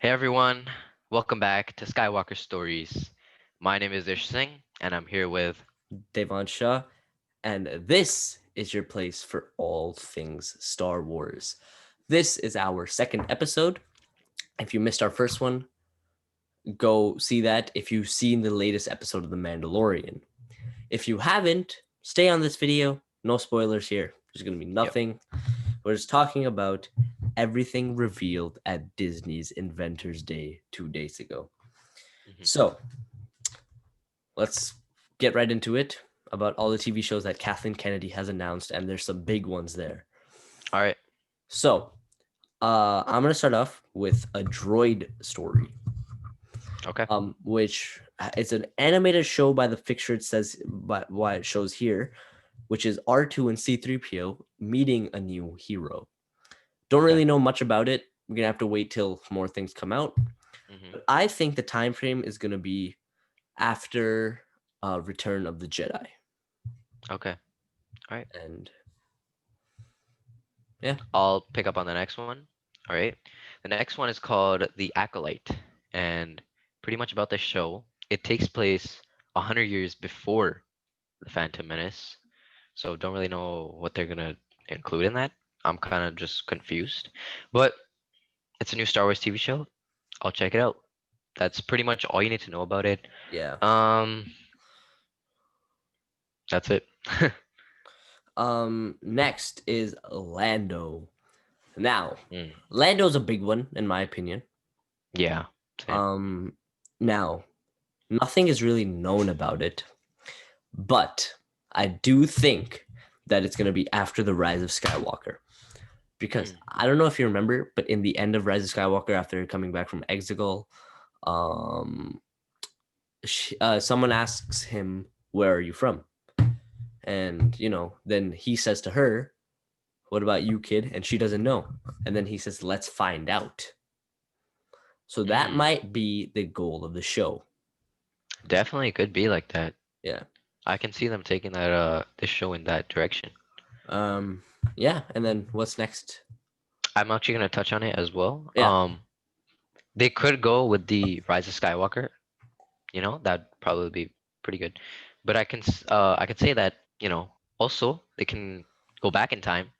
Hey everyone, welcome back to Skywalker Stories. My name is Ish Singh, and I'm here with. Devon Shah, and this is your place for all things Star Wars. This is our second episode. If you missed our first one, go see that if you've seen the latest episode of The Mandalorian. If you haven't, stay on this video. No spoilers here. There's going to be Yep. nothing. We're just talking about everything revealed at Disney's Inventors Day 2 days ago. hmm So let's get right into it about all the TV shows that Kathleen Kennedy has announced, and there's some big ones there. All right. So, I'm gonna start off with a droid story, Okay. which it's an animated show by the fixture it says, but why it shows here, which is R2 and C3PO meeting a new hero. Don't Okay. really know much about it. We're gonna have to wait till more things come out. hmm But I think the time frame is gonna be after Return of the Jedi, Okay. All right. and yeah, I'll pick up on the next one. All right. The next one is called The Acolyte, and pretty much about the show. It takes place 100 years before the Phantom Menace, so don't really know what they're gonna include in that. I'm kind of just confused, but it's a new Star Wars TV show. I'll check it out. That's pretty much all you need to know about it. yeah. Um, that's it. Next is Lando. Now, Mm, Lando's a big one in my opinion. yeah, same. Um, now, nothing is really known about it, but I do think that it's gonna be after the Rise of Skywalker. Because Mm, I don't know if you remember, but in the end of Rise of Skywalker, after coming back from Exegol, um, someone asks him, "Where are you from?" And then he says to her, "What about you, kid?" And she doesn't know. And then he says, "Let's find out." So that mm. might be the goal of the show. Definitely could be like that. Yeah. I can see them taking that this show in that direction. Um. Yeah. And then what's next? I'm actually gonna touch on it as well. Yeah. They could go with the Rise of Skywalker. That'd probably be pretty good. But I could say that also they can go back in time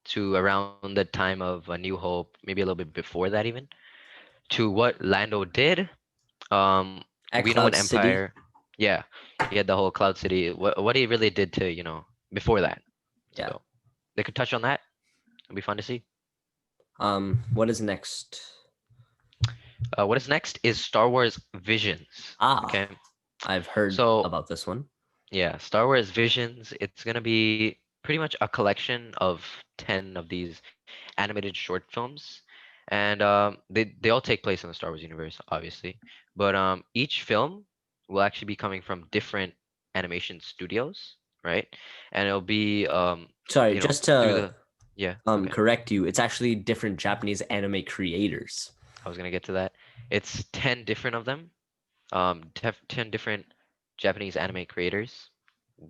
to around the time of A New Hope, maybe a little bit before that even, to what Lando did. At We know in Cloud City. Empire, yeah, he had the whole Cloud City. What he really did to before that. Yeah. So they could touch on that. It'll be fun to see. What is next? What is next is Star Wars Visions. Ah, Okay, I've heard so about this one. yeah, Star Wars Visions. It's gonna be pretty much a collection of 10 of these animated short films, and they all take place in the Star Wars universe, obviously. But each film will actually be coming from different animation studios, right? And it'll be Sorry, just through to the yeah. Okay, correct you. It's actually different Japanese anime creators. I was gonna get to that. It's 10 different of them. 10 different Japanese anime creators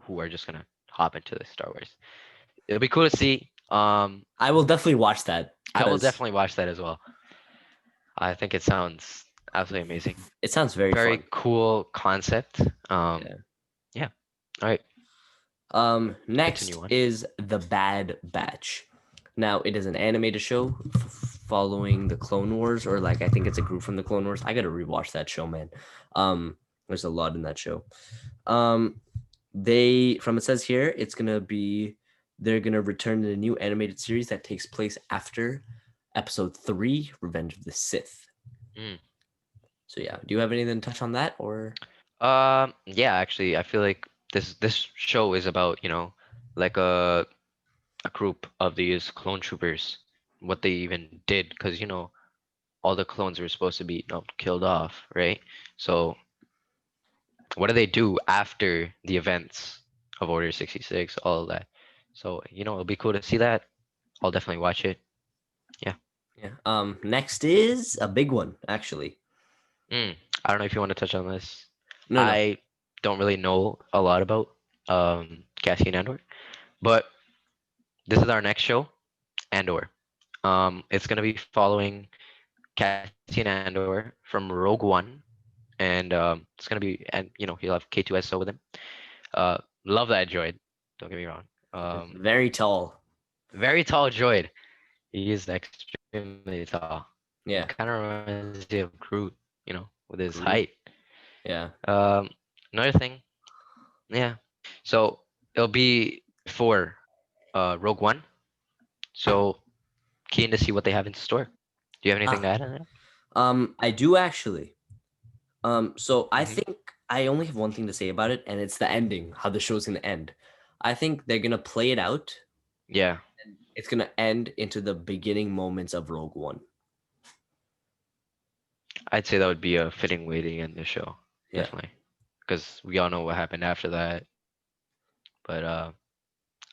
who are just gonna hop into the Star Wars. It'll be cool to see. I will definitely watch that I will because definitely watch that as well. I think it sounds absolutely amazing. it sounds very Very fun. cool concept. Yeah. Yeah. All right. Continue Next on. is The Bad Batch. Now, it is an animated show following the Clone Wars, or like I think it's a group from the Clone Wars. I gotta rewatch that show, man. There's a lot in that show. Um, from it says here, they're gonna return to a new animated series that takes place after Episode 3, Revenge of the Sith. Mm. So yeah, do you have anything to touch on that, or Yeah. Actually, I feel like this show is about like a group of these clone troopers, what they even did, because all the clones were supposed to be killed off, right? So what do they do after the events of Order 66, all of that? So it'll be cool to see that. I'll definitely watch it. Yeah. yeah? Next is a big one, actually. Mm. I don't know if you want to touch on this. No, no. I don't really know a lot about Cassie and Edward, but this is our next show, Andor. It's gonna be following Cassian Andor from Rogue One, and it's gonna be, and he'll have K2SO with him. Love that droid. Don't get me wrong. Very tall. Very tall droid. He is extremely tall. Kind of Yeah. reminds me of Groot, with his height. Groot. Yeah. Another thing, yeah. So it'll be before Rogue One. So keen to see what they have in store. Do you have anything to Ah. add on that? I do actually. So I Hmm. think I only have one thing to say about it, and it's the ending, how the show's gonna end. I think they're gonna play it out. Yeah, It's gonna end into the beginning moments of Rogue One. I'd say that would be a fitting way to end the show, Yeah. definitely, because we all know what happened after that. But I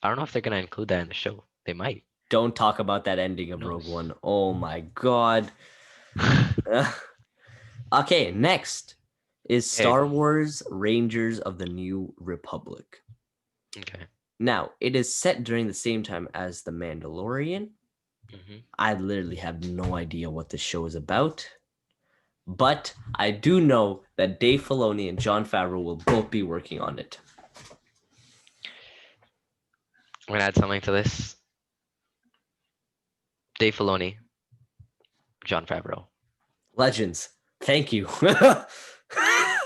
don't know if they're gonna include that in the show. They might. Don't talk about that ending Who of Rogue knows? One. Oh my god. Okay, next is Hey, Star Wars Rangers of the New Republic. okay. Now, it is set during the same time as The Mandalorian. Hmm. I literally have no idea what this show is about, but I do know that Dave Filoni and Jon Favreau will both be working on it. I'm gonna add something to this. Dave Filoni, Jon Favreau. Legends. Thank you.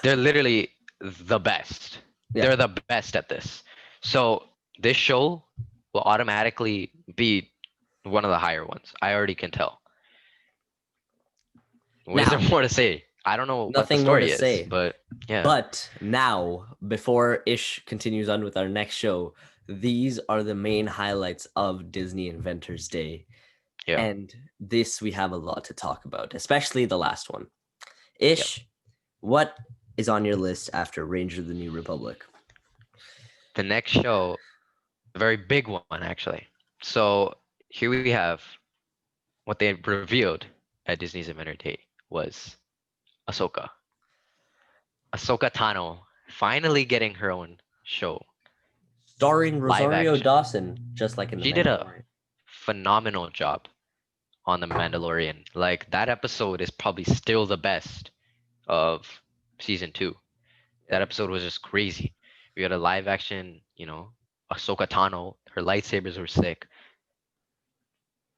They're literally the best. Yeah, They're the best at this. So this show will automatically be one of the higher ones. I already can tell. What is there now, more to say? I don't know what the nothing more to story is, say. but yeah, But now, before Ish continues on with our next show, these are the main highlights of Disney Inventors Day. yeah, And this we have a lot to talk about, especially the last one. yep. Ish, what is on your list after Ranger of the New Republic? The next show, a very big one actually. So here we have what they revealed at Disney's Inventor Day was Ahsoka. Ahsoka Tano finally getting her own show, Starring live Rosario action. Dawson, just like in The She did a Mandalorian. phenomenal job on The Mandalorian. Like that episode is probably still the best of season two. Yeah. That episode was just crazy. We had a live action, Ahsoka Tano. Her lightsabers were sick.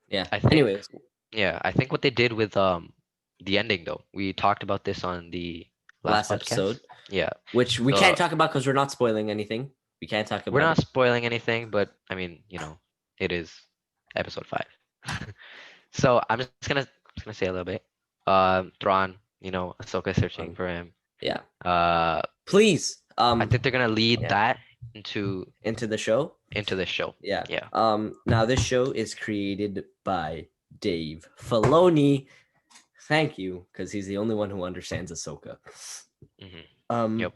Yeah. I think, Anyways, yeah, I think what they did with the ending though, we talked about this on the last last podcast. episode, Yeah, which we the can't talk about because we're not spoiling anything. We can't talk we're about not it. spoiling anything, but I mean, it is episode 5. So I'm just gonna say a little bit. Thrawn, Ahsoka searching Um, for him. yeah. Uh, Please, I think they're gonna lead yeah, that into into the show. into the show. Yeah. Yeah. Now this show is created by Dave Filoni. Thank you, because he's the only one who understands Ahsoka. Hmm. Um, Yep.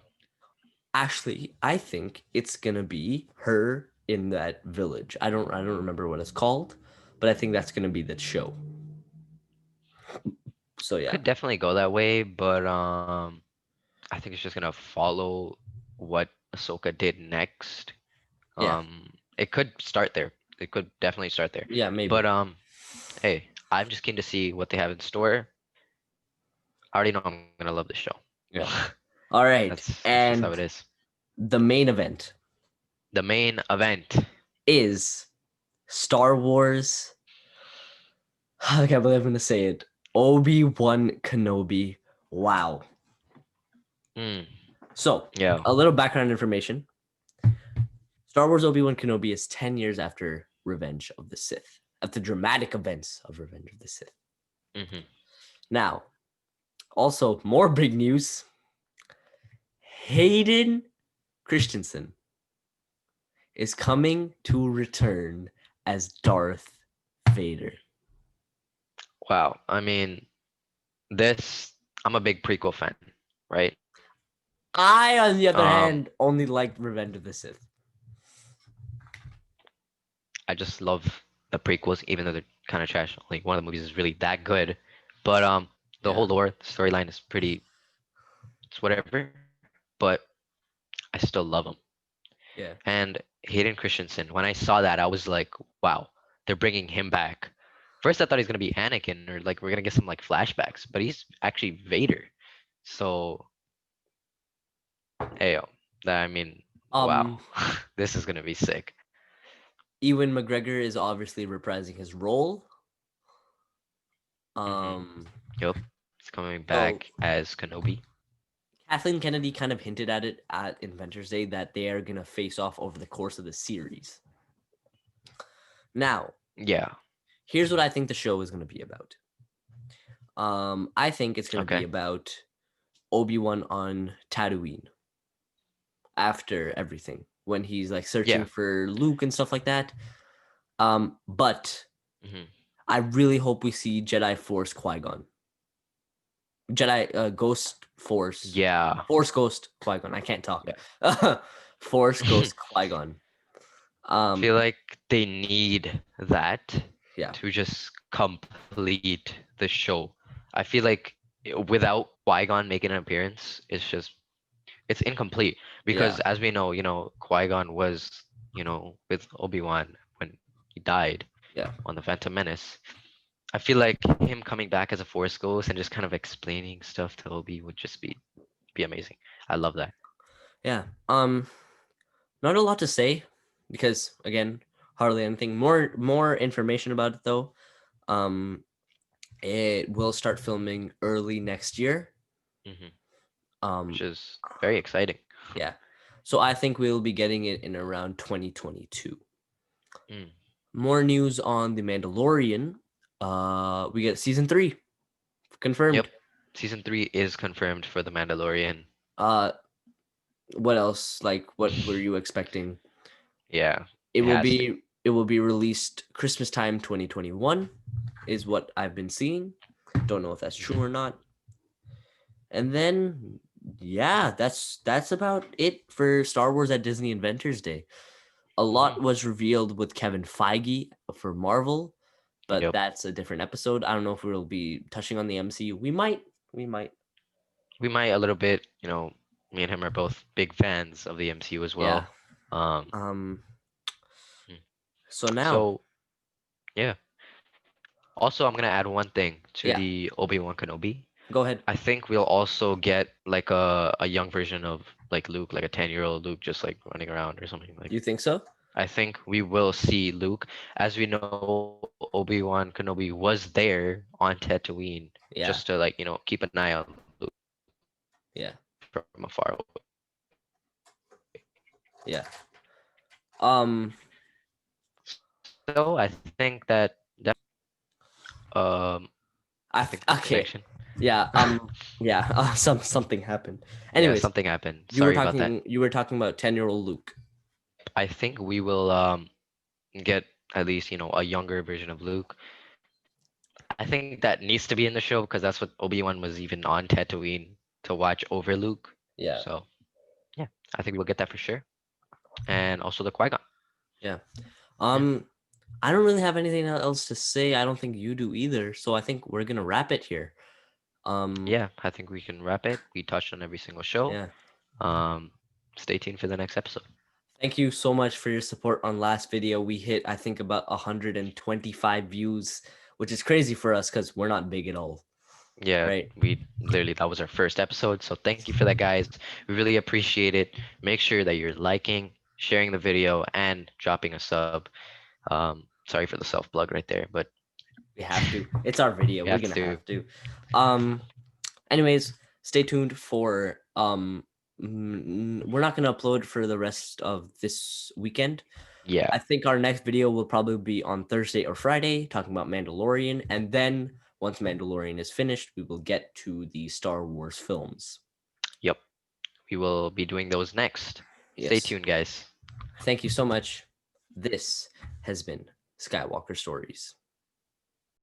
actually, I think it's gonna be her in that village. I don't remember what it's called, but I think that's gonna be the show. So yeah, Could definitely go that way, but I think it's just gonna follow what Ahsoka did next. yeah, It could start there. It could definitely start there. yeah, maybe. But hey, I'm just keen to see what they have in store. I already know I'm gonna love this show. Yeah. All right, That's just how it and is. the main event The main event. is Star Wars. I can't believe I'm gonna say it. Obi-Wan Kenobi. Wow. Mm, So, yeah. a little background information. Star Wars Obi-Wan Kenobi is 10 years after Revenge of the Sith, at the dramatic events of Revenge of the Sith. Hmm. Now, also, more big news. Hayden Christensen is coming to return as Darth Vader. Wow. I mean, this I'm a big prequel fan, right? I, on the other Um, hand, only liked Revenge of the Sith. I just love the prequels, even though they're kind of trash. Like one of the movies is really that good, but the Yeah. whole lore the storyline is it's whatever. But I still love them. Yeah. And Hayden Christensen, when I saw that, I was like, wow, they're bringing him back first I thought he's gonna be Anakin or like we're gonna get some like flashbacks, but he's actually Vader. So hey, I mean, wow, Um, this is gonna be sick. Ewan McGregor is obviously reprising his role. Hmm. Um, Yep, it's coming so back as Kenobi. Kathleen Kennedy kind of hinted at it at Inventors Day that they are gonna face off over the course of the series. Now, Yeah. here's what I think the show is gonna be about. I think it's gonna be Okay. about Obi-Wan on Tatooine after everything when he's like searching Yeah. for Luke and stuff like that. But Hmm. I really hope we see Jedi Force Qui-Gon. Jedi Ghost Force. Yeah. Force Ghost Qui-Gon. I can't talk. Yeah. Force Ghost Qui-Gon. Feel Um, like they need that yeah. to just complete the show. I feel like without Qui-Gon making an appearance, it's incomplete because Yeah. as we know, Qui-Gon was, with Obi-Wan when he died Yeah. on the Phantom Menace. I feel like him coming back as a Force Ghost and just kind of explaining stuff to Obi would just be amazing. I love that. Yeah. Not a lot to say because again, hardly anything. More information about it though. Um, it will start filming early next year. Hmm. Which Um, is very exciting. yeah. So I think we'll be getting it in around 2022. Mm. More news on the Mandalorian. We get season 3 Yep. confirmed. Season 3 is confirmed for The Mandalorian. Uh, what else? Like, what were you expecting? Yeah, It it will has to. be it will be released Christmas time 2021 is what I've been seeing. Don't know if that's true or Hmm. not. And then yeah, that's about it for Star Wars at Disney Inventors Day. A Hmm. lot was revealed with Kevin Feige for Marvel, but Yep. that's a different episode. I don't know if we'll be touching on the MCU. We might. We might a little bit, me and him are both big fans of the MCU as Yeah. well. Um, Um. hmm. So now, So yeah. Also, I'm gonna add one thing to yeah, the Obi-Wan Kenobi. go ahead. I think we'll also get like a young version of like Luke, like a 10-year-old Luke just like running around or something. Like You think so? I think we will see Luke. As we know, Obi-Wan Kenobi was there on Tatooine just Yeah. to like, keep an eye on Luke from Yeah. afar away. Yeah. Um. So I think that I think the Okay. connection. Yeah. Yeah. Something happened. Yeah, Anyways, something happened. Sorry about that. You were talking about 10-year-old Luke. Yep, I think we will get at least, a younger version of Luke. I think that needs to be in the show because that's what Obi-Wan was even on Tatooine to watch over Luke. Yeah. So yeah, I think we will get that for sure. And also the Qui-Gon. Yeah. Yeah. Um. I don't really have anything else to say. I don't think you do either. So I think we're gonna wrap it here. Um. Yeah, I think we can wrap it. We touched on every single show. Yeah. Um, Stay tuned for the next episode. Thank you so much for your support on last video. We hit, I think, about 125 views, which is crazy for us because we're not big at all, Yeah, right? we literally that was our first episode. So thank you for that, guys. We really appreciate it. Make sure that you're liking, sharing the video, and dropping a sub. Sorry for the self plug right there, but We have to. It's our video. we We're have gonna to. have to. Um. Anyways, stay tuned for we're not gonna upload for the rest of this weekend. Yeah. I think our next video will probably be on Thursday or Friday talking about Mandalorian, and then once Mandalorian is finished, we will get to the Star Wars films. Yep. We will be doing those next. Stay Yes. tuned, guys. Thank you so much. This has been Skywalker Stories.